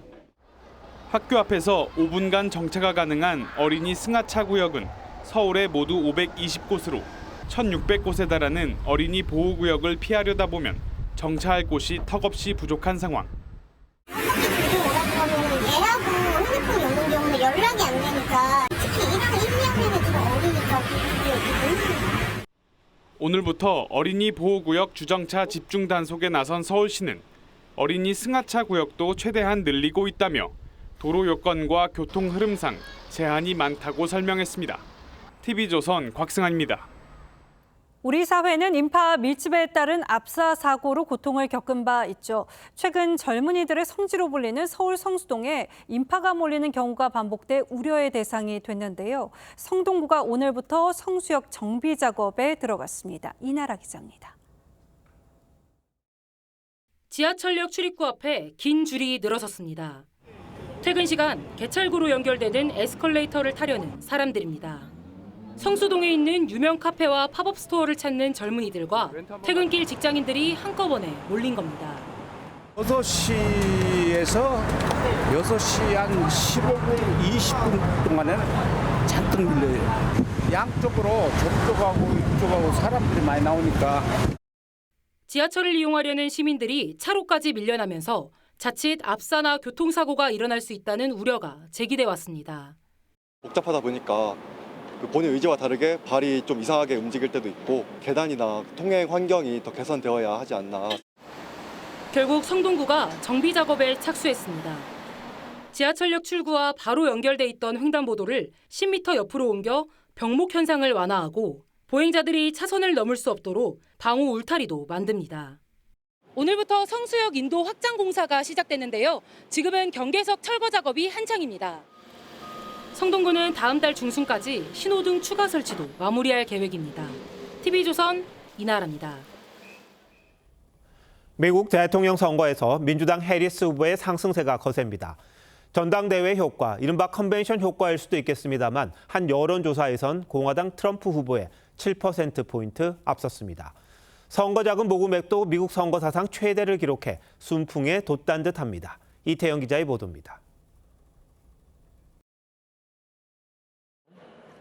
학교 앞에서 5분간 정차가 가능한 어린이 승하차 구역은 서울에 모두 520곳으로 1,600곳에 달하는 어린이 보호구역을 피하려다 보면 정차할 곳이 턱없이 부족한 상황. 애하고 핸드폰 연동 경우 연락이 안 되니까 특히 1학년 1, 2학년은 좀 어리니까 오늘부터 어린이 보호구역 주정차 집중 단속에 나선 서울시는 어린이 승하차 구역도 최대한 늘리고 있다며 도로 여건과 교통 흐름상 제한이 많다고 설명했습니다. TV조선 곽승환입니다. 우리 사회는 인파 밀집에 따른 압사 사고로 고통을 겪은 바 있죠. 최근 젊은이들의 성지로 불리는 서울 성수동에 인파가 몰리는 경우가 반복돼 우려의 대상이 됐는데요. 성동구가 오늘부터 성수역 정비 작업에 들어갔습니다. 이나라 기자입니다. 지하철역 출입구 앞에 긴 줄이 늘어섰습니다. 퇴근 시간 개찰구로 연결되는 에스컬레이터를 타려는 사람들입니다. 성수동에 있는 유명 카페와 팝업 스토어를 찾는 젊은이들과 퇴근길 직장인들이 한꺼번에 몰린 겁니다. 6시에서 6시 한 15분, 20분 동안에는 잔뜩 밀려요. 양쪽으로 저쪽하고 이쪽하고 사람들이 많이 나오니까. 지하철을 이용하려는 시민들이 차로까지 밀려나면서 자칫 압사나 교통사고가 일어날 수 있다는 우려가 제기돼 왔습니다. 복잡하다 보니까 본인 의지와 다르게 발이 좀 이상하게 움직일 때도 있고 계단이나 통행 환경이 더 개선되어야 하지 않나. 결국 성동구가 정비 작업에 착수했습니다. 지하철역 출구와 바로 연결돼 있던 횡단보도를 10m 옆으로 옮겨 병목 현상을 완화하고 보행자들이 차선을 넘을 수 없도록 방호 울타리도 만듭니다. 오늘부터 성수역 인도 확장 공사가 시작됐는데요. 지금은 경계석 철거 작업이 한창입니다. 성동구는 다음 달 중순까지 신호등 추가 설치도 마무리할 계획입니다. TV조선 이나라입니다. 미국 대통령 선거에서 민주당 해리스 후보의 상승세가 거셉니다. 전당대회 효과, 이른바 컨벤션 효과일 수도 있겠습니다만 한 여론조사에선 공화당 트럼프 후보의 7%포인트 앞섰습니다. 선거자금 모금액도 미국 선거 사상 최대를 기록해 순풍에 돛단 듯합니다. 이태영 기자의 보도입니다.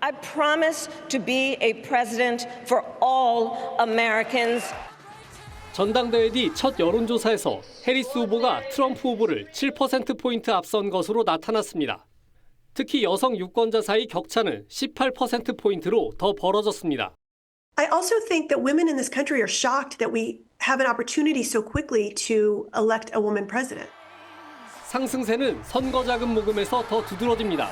I promise to be a president for all Americans. 전당대회 뒤 첫 여론조사에서 해리스 후보가 트럼프 후보를 7%포인트 앞선 것으로 나타났습니다. 특히 여성 유권자 사이 격차는 18%포인트로 더 벌어졌습니다. I also think that women in this country are shocked that we have an opportunity so quickly to elect a woman president. 상승세는 선거자금 모금에서 더 두드러집니다.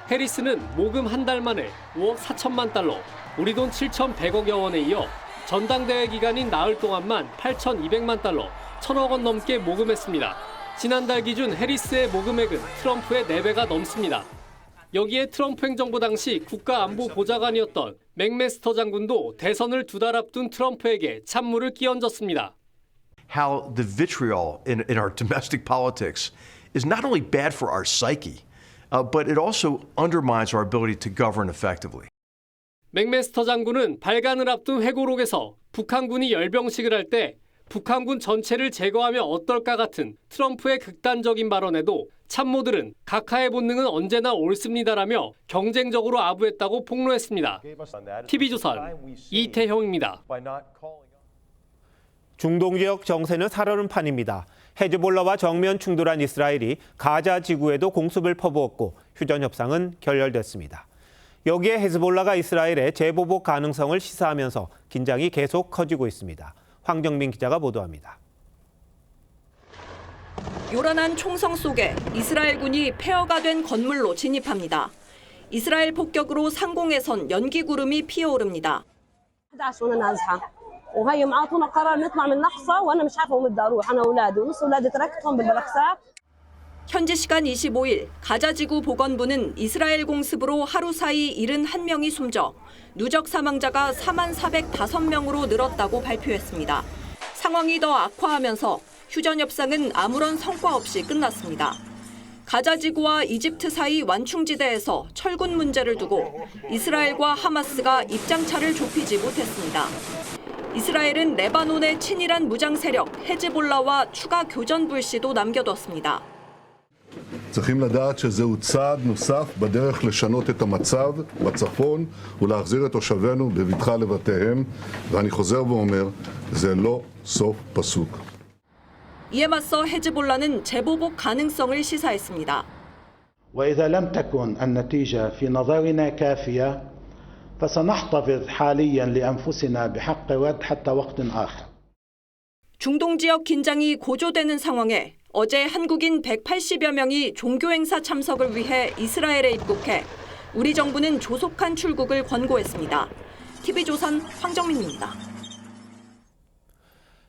해리스는 모금 한 달 만에 5억 4천만 달러, 우리 돈 7,100억여 원에 이어 전당대회 기간인 나흘 동안만 8,200만 달러, 1,000억 원 넘게 모금했습니다. 지난달 기준 해리스의 모금액은 트럼프의 4배가 넘습니다. 여기에 트럼프 행정부 당시 국가안보보좌관이었던 맥메스터 장군도 대선을 2달 앞둔 트럼프에게 찬물을 끼얹었습니다. How the vitriol in our domestic politics is not only bad for our psyche, but it also undermines our ability to govern effectively. 맥메스터 장군은 발간을 앞둔 회고록에서 북한군이 열병식을 할 때 북한군 전체를 제거하면 어떨까 같은 트럼프의 극단적인 발언에도 참모들은 각하의 본능은 언제나 옳습니다라며 경쟁적으로 아부했다고 폭로했습니다. TV조선 이태형입니다. 중동 지역 정세는 살얼음 판입니다. 헤즈볼라와 정면 충돌한 이스라엘이 가자 지구에도 공습을 퍼부었고 휴전 협상은 결렬됐습니다. 여기에 헤즈볼라가 이스라엘의 재보복 가능성을 시사하면서 긴장이 계속 커지고 있습니다. 황정민 기자가 보도합니다. 요란한 총성 속에 이스라엘군이 폐허가 된 건물로 진입합니다. 이스라엘 폭격으로 상공에선 연기 구름이 피어오릅니다. وهي معطونا قرار نطلع من الأقصى وأنا مش عارفة وين بدي أروح أنا وأولادي ونص أولادي تركتهم بالرقصات. 현지 시간 25일 가자지구 보건부는 이스라엘 공습으로 하루 사이 71명이 숨져 누적 사망자가 4405명으로 늘었다고 발표했습니다. 상황이 더 악화하면서 휴전 협상은 아무런 성과 없이 끝났습니다. 가자지구와 이집트 사이 완충지대에서 철군 문제를 두고 이스라엘과 하마스가 입장차를 좁히지 못했습니다. 이스라엘은 레바논의 친이란 무장 세력 헤즈볼라와 추가 교전 불씨도 남겨뒀습니다. צריכים לדעת שזהו צעד נוסף בדרך לשנות את המצב בצפון ולהחזיר את תושבינו בבטחה לבתיהם, ואני חוזר ואומר, זה לא סוף פסוק. 이에 맞서 헤즈볼라는 재보복 가능성을 시사했습니다. وإذا لم تكن النتيجة في نظرنا كافية فسنحتفظ حاليا لأنفسنا بحق ود حتى وقت آخر. 중동 지역 긴장이 고조되는 상황에 어제 한국인 180여 명이 종교 행사 참석을 위해 이스라엘에 입국해 우리 정부는 조속한 출국을 권고했습니다. TV조선 황정민입니다.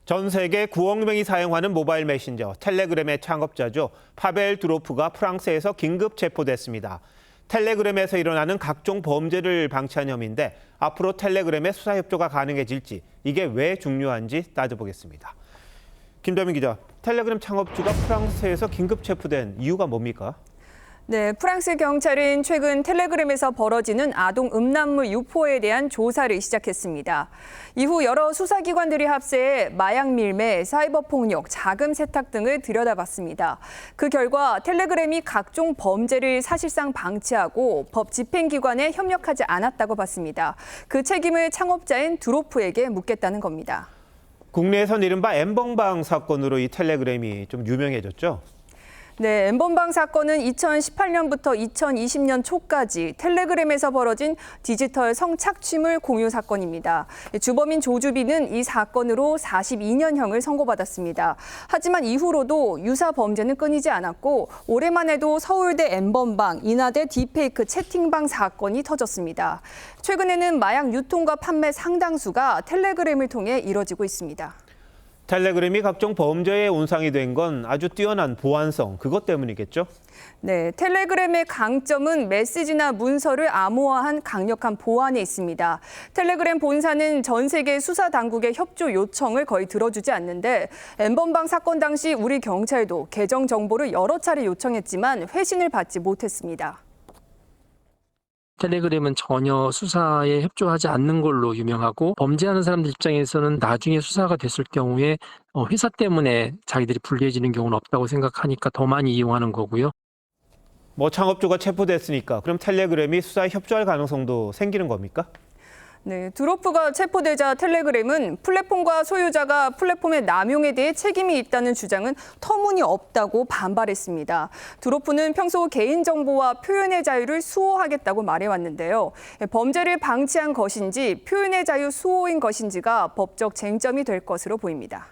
전 세계 9억 명이 사용하는 모바일 메신저 텔레그램의 창업자죠. 파벨 두로프가 프랑스에서 긴급 체포됐습니다. 텔레그램에서 일어나는 각종 범죄를 방치한 혐의인데 앞으로 텔레그램의 수사 협조가 가능해질지 이게 왜 중요한지 따져보겠습니다. 김대민 기자, 텔레그램 창업주가 프랑스에서 긴급 체포된 이유가 뭡니까? 네, 프랑스 경찰은 최근 텔레그램에서 벌어지는 아동 음란물 유포에 대한 조사를 시작했습니다. 이후 여러 수사기관들이 합세해 마약 밀매, 사이버 폭력, 자금 세탁 등을 들여다봤습니다. 그 결과 텔레그램이 각종 범죄를 사실상 방치하고 법 집행기관에 협력하지 않았다고 봤습니다. 그 책임을 창업자인 두로프에게 묻겠다는 겁니다. 국내에선 이른바 엠번방 사건으로 이 텔레그램이 좀 유명해졌죠? 네, 엠번방 사건은 2018년부터 2020년 초까지 텔레그램에서 벌어진 디지털 성착취물 공유 사건입니다. 주범인 조주빈은 이 사건으로 42년형을 선고받았습니다. 하지만 이후로도 유사 범죄는 끊이지 않았고 올해만 해도 서울대 엠번방, 인하대 딥페이크 채팅방 사건이 터졌습니다. 최근에는 마약 유통과 판매 상당수가 텔레그램을 통해 이뤄지고 있습니다. 텔레그램이 각종 범죄의 온상이 된 건 아주 뛰어난 보안성, 그것 때문이겠죠? 네, 텔레그램의 강점은 메시지나 문서를 암호화한 강력한 보안에 있습니다. 텔레그램 본사는 전 세계 수사 당국의 협조 요청을 거의 들어주지 않는데 엠번방 사건 당시 우리 경찰도 계정 정보를 여러 차례 요청했지만 회신을 받지 못했습니다. 텔레그램은 전혀 수사에 협조하지 않는 걸로 유명하고 범죄하는 사람들 입장에서는 나중에 수사가 됐을 경우에 회사 때문에 자기들이 불리해지는 경우는 없다고 생각하니까 더 많이 이용하는 거고요. 뭐 창업주가 체포됐으니까 그럼 텔레그램이 수사에 협조할 가능성도 생기는 겁니까? 네, 두로프가 체포되자 텔레그램은 플랫폼과 소유자가 플랫폼의 남용에 대해 책임이 있다는 주장은 터무니없다고 반발했습니다. 두로프는 평소 개인정보와 표현의 자유를 수호하겠다고 말해왔는데요. 범죄를 방치한 것인지 표현의 자유 수호인 것인지가 법적 쟁점이 될 것으로 보입니다.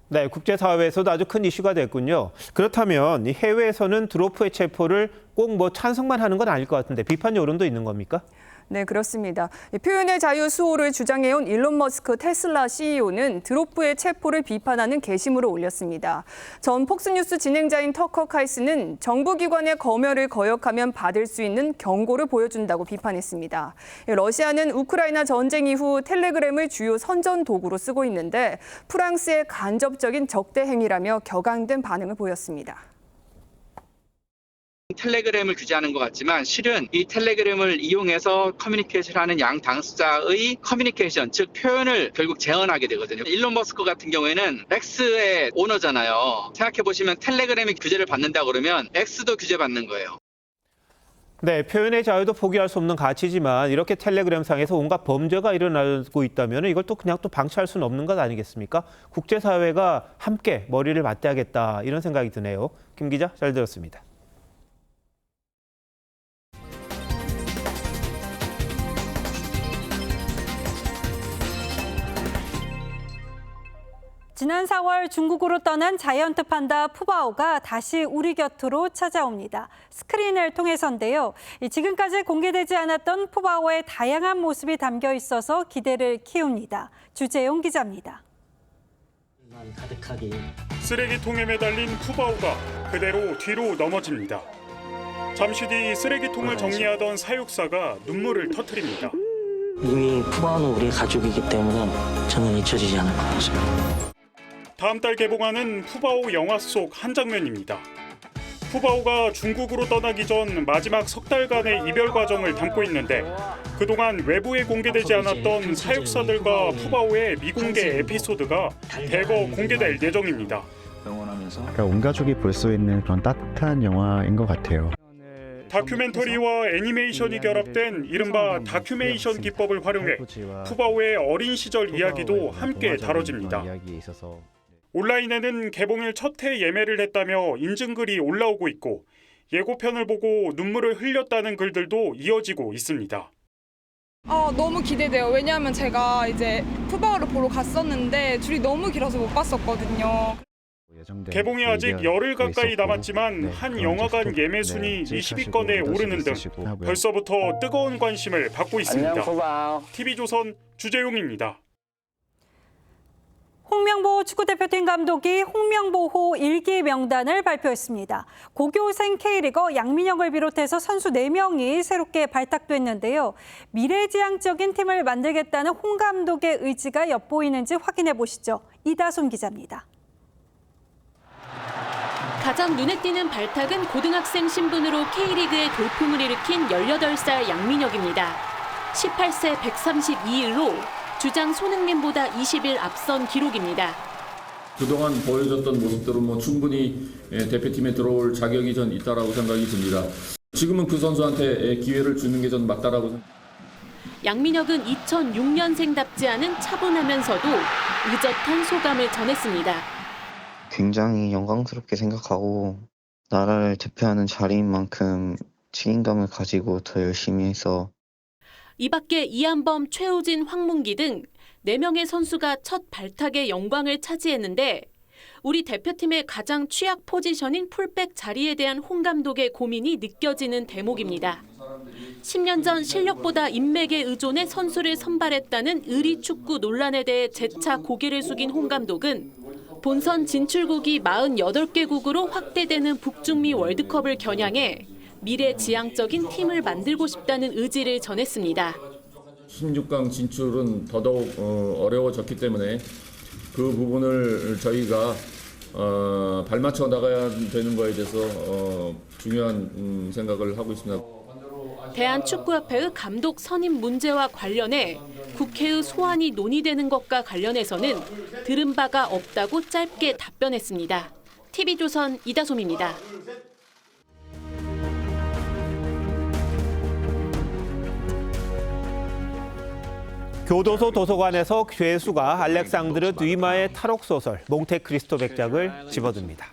네, 국제사회에서도 아주 큰 이슈가 됐군요. 그렇다면 이 해외에서는 두로프의 체포를 꼭 뭐 찬성만 하는 건 아닐 것 같은데 비판 여론도 있는 겁니까? 네, 그렇습니다. 표현의 자유 수호를 주장해온 일론 머스크 테슬라 CEO는 드로프의 체포를 비판하는 게시물을 올렸습니다. 전 폭스뉴스 진행자인 터커 칼슨은 정부기관의 검열을 거역하면 받을 수 있는 경고를 보여준다고 비판했습니다. 러시아는 우크라이나 전쟁 이후 텔레그램을 주요 선전 도구로 쓰고 있는데 프랑스의 간접적인 적대 행위라며 격앙된 반응을 보였습니다. 텔레그램을 규제하는 것 같지만 실은 이 텔레그램을 이용해서 커뮤니케이션하는 양 당사자의 커뮤니케이션, 즉 표현을 결국 제한하게 되거든요. 일론 머스크 같은 경우에는 X의 오너잖아요. 생각해보시면 텔레그램이 규제를 받는다 그러면 X도 규제받는 거예요. 네, 표현의 자유도 포기할 수 없는 가치지만 이렇게 텔레그램상에서 온갖 범죄가 일어나고 있다면 이걸 또 그냥 또 방치할 수는 없는 것 아니겠습니까? 국제사회가 함께 머리를 맞대야겠다 이런 생각이 드네요. 김 기자, 잘 들었습니다. 지난 4월 중국으로 떠난 자이언트 판다 푸바오가 다시 우리 곁으로 찾아옵니다. 스크린을 통해서인데요. 지금까지 공개되지 않았던 푸바오의 다양한 모습이 담겨 있어서 기대를 키웁니다. 주재용 기자입니다. 쓰레기통에 매달린 푸바오가 그대로 뒤로 넘어집니다. 잠시 뒤 쓰레기통을 정리하던 사육사가 눈물을 터뜨립니다. 이미 푸바오는 우리의 가족이기 때문에 저는 잊혀지지 않을 것 같습니다. 다음 달 개봉하는 푸바오 영화 속 한 장면입니다. 푸바오가 중국으로 떠나기 전 마지막 석 달간의 이별 과정을 담고 있는데 그동안 외부에 공개되지 않았던 사육사들과 푸바오의 미공개 에피소드가 대거 공개될 예정입니다. 그러니까 온 가족이 볼 수 있는 그런 따뜻한 영화인 것 같아요. 다큐멘터리와 애니메이션이 결합된 이른바 다큐메이션 기법을 활용해 푸바오의 어린 시절 이야기도 함께 다뤄집니다. 온라인에는 개봉일 첫 해 예매를 했다며 인증글이 올라오고 있고 예고편을 보고 눈물을 흘렸다는 글들도 이어지고 있습니다. 너무 기대돼요. 왜냐하면 제가 이제 푸바오를 보러 갔었는데 줄이 너무 길어서 못 봤었거든요. 개봉이 아직 열흘 가까이 남았지만 한 영화관 예매 순위 20위권에 오르는 등 벌써부터 뜨거운 관심을 받고 있습니다. TV조선 주재용입니다. 홍명보 축구대표팀 감독이 홍명보호 1기 명단을 발표했습니다. 고교생 K리거 양민혁을 비롯해서 선수 4명이 새롭게 발탁됐는데요. 미래지향적인 팀을 만들겠다는 홍 감독의 의지가 엿보이는지 확인해 보시죠. 이다솜 기자입니다. 가장 눈에 띄는 발탁은 고등학생 신분으로 K리그에 돌풍을 일으킨 18살 양민혁입니다. 18세 132일로 주장 손흥민보다 20일 앞선 기록입니다. 그동안 보여줬던 모습들은 충분히 대표팀에 들어올 자격이 전 있다라고 생각이 듭니다. 지금은 그 선수한테 기회를 주는 게 전 맞다라고 생각합니다. 양민혁은 2006년생답지 않은 차분하면서도 의젓한 소감을 전했습니다. 굉장히 영광스럽게 생각하고 나라를 대표하는 자리인 만큼 책임감을 가지고 더 열심히 해서 이 밖에 이한범, 최우진, 황문기 등 4명의 선수가 첫 발탁의 영광을 차지했는데 우리 대표팀의 가장 취약 포지션인 풀백 자리에 대한 홍 감독의 고민이 느껴지는 대목입니다. 10년 전 실력보다 인맥에 의존해 선수를 선발했다는 의리축구 논란에 대해 재차 고개를 숙인 홍 감독은 본선 진출국이 48개국으로 확대되는 북중미 월드컵을 겨냥해 미래지향적인 팀을 만들고 싶다는 의지를 전했습니다. 16강 진출은 더더욱 어려워졌기 때문에 그 부분을 저희가 발맞춰 나가야 되는 거에 대해서 중요한 생각을 하고 있습니다. 대한축구협회의 감독 선임 문제와 관련해 국회의 소환이 논의되는 것과 관련해서는 들은 바가 없다고 짧게 답변했습니다. TV조선 이다솜입니다. 교도소 도서관에서 죄수가 알렉산드르 뒤마의 탈옥소설 몽테크리스토 백작을 집어듭니다.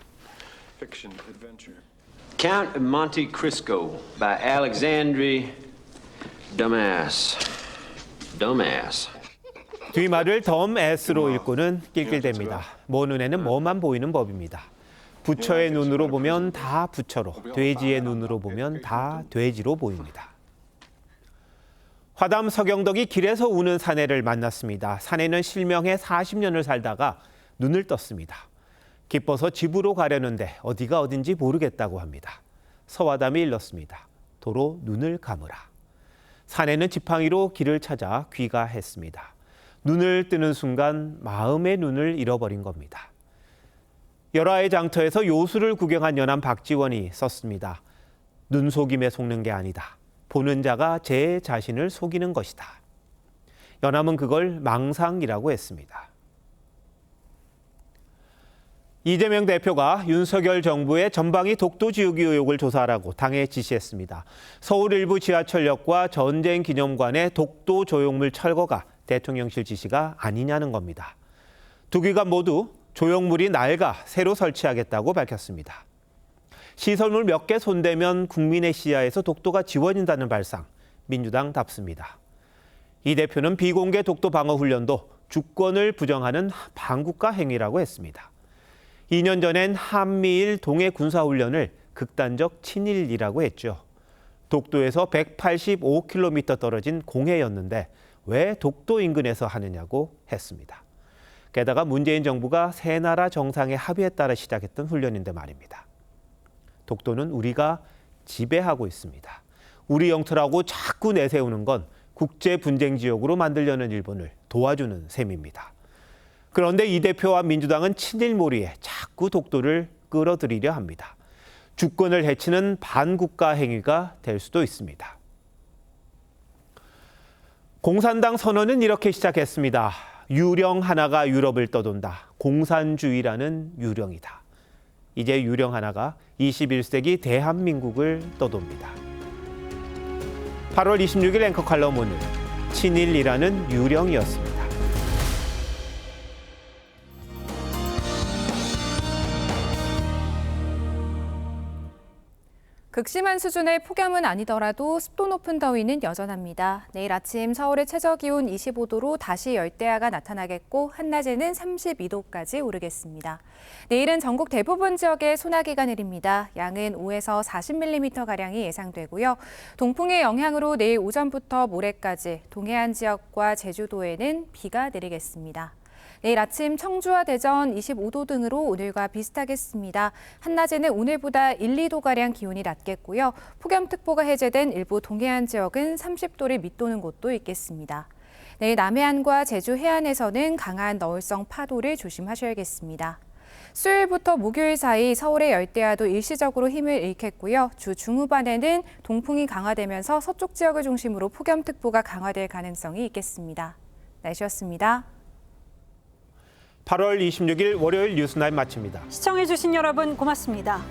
Count of Monte Cristo by Alexandre Dumas. 뒤마를 덤S로 읽고는 낄낄댑니다. 뭐 눈에는 뭐만 보이는 법입니다. 부처의 눈으로 보면 다 부처로, 돼지의 눈으로 보면 다 돼지로 보입니다. 화담 서경덕이 길에서 우는 사내를 만났습니다. 사내는 실명해 40년을 살다가 눈을 떴습니다. 기뻐서 집으로 가려는데 어디가 어딘지 모르겠다고 합니다. 서화담이 일렀습니다. 도로 눈을 감으라. 사내는 지팡이로 길을 찾아 귀가했습니다. 눈을 뜨는 순간 마음의 눈을 잃어버린 겁니다. 열화의 장터에서 요술을 구경한 연암 박지원이 썼습니다. 눈속임에 속는 게 아니다. 보는 자가 제 자신을 속이는 것이다. 연암은 그걸 망상이라고 했습니다. 이재명 대표가 윤석열 정부의 전방위 독도 지우기 의혹을 조사하라고 당에 지시했습니다. 서울 일부 지하철역과 전쟁기념관의 독도 조형물 철거가 대통령실 지시가 아니냐는 겁니다. 두 기관 모두 조형물이 낡아 새로 설치하겠다고 밝혔습니다. 시설물 몇 개 손대면 국민의 시야에서 독도가 지워진다는 발상, 민주당답습니다. 이 대표는 비공개 독도 방어 훈련도 주권을 부정하는 반국가 행위라고 했습니다. 2년 전엔 한미일 동해 군사훈련을 극단적 친일이라고 했죠. 독도에서 185km 떨어진 공해였는데 왜 독도 인근에서 하느냐고 했습니다. 게다가 문재인 정부가 세 나라 정상의 합의에 따라 시작했던 훈련인데 말입니다. 독도는 우리가 지배하고 있습니다. 우리 영토라고 자꾸 내세우는 건 국제 분쟁 지역으로 만들려는 일본을 도와주는 셈입니다. 그런데 이 대표와 민주당은 친일몰이에 자꾸 독도를 끌어들이려 합니다. 주권을 해치는 반국가 행위가 될 수도 있습니다. 공산당 선언은 이렇게 시작했습니다. 유령 하나가 유럽을 떠돈다. 공산주의라는 유령이다. 이제 유령 하나가 21세기 대한민국을 떠돕니다. 8월 26일 앵커 칼럼 오늘 친일이라는 유령이었습니다. 극심한 수준의 폭염은 아니더라도 습도 높은 더위는 여전합니다. 내일 아침 서울의 최저기온 25도로 다시 열대야가 나타나겠고 한낮에는 32도까지 오르겠습니다. 내일은 전국 대부분 지역에 소나기가 내립니다. 양은 5에서 40mm가량이 예상되고요. 동풍의 영향으로 내일 오전부터 모레까지 동해안 지역과 제주도에는 비가 내리겠습니다. 내일 아침 청주와 대전 25도 등으로 오늘과 비슷하겠습니다. 한낮에는 오늘보다 1, 2도가량 기온이 낮겠고요. 폭염특보가 해제된 일부 동해안 지역은 30도를 밑도는 곳도 있겠습니다. 내일 남해안과 제주 해안에서는 강한 너울성 파도를 조심하셔야겠습니다. 수요일부터 목요일 사이 서울의 열대야도 일시적으로 힘을 잃겠고요. 주 중후반에는 동풍이 강화되면서 서쪽 지역을 중심으로 폭염특보가 강화될 가능성이 있겠습니다. 날씨였습니다. 8월 26일 월요일 뉴스나잇 마칩니다. 시청해주신 여러분 고맙습니다.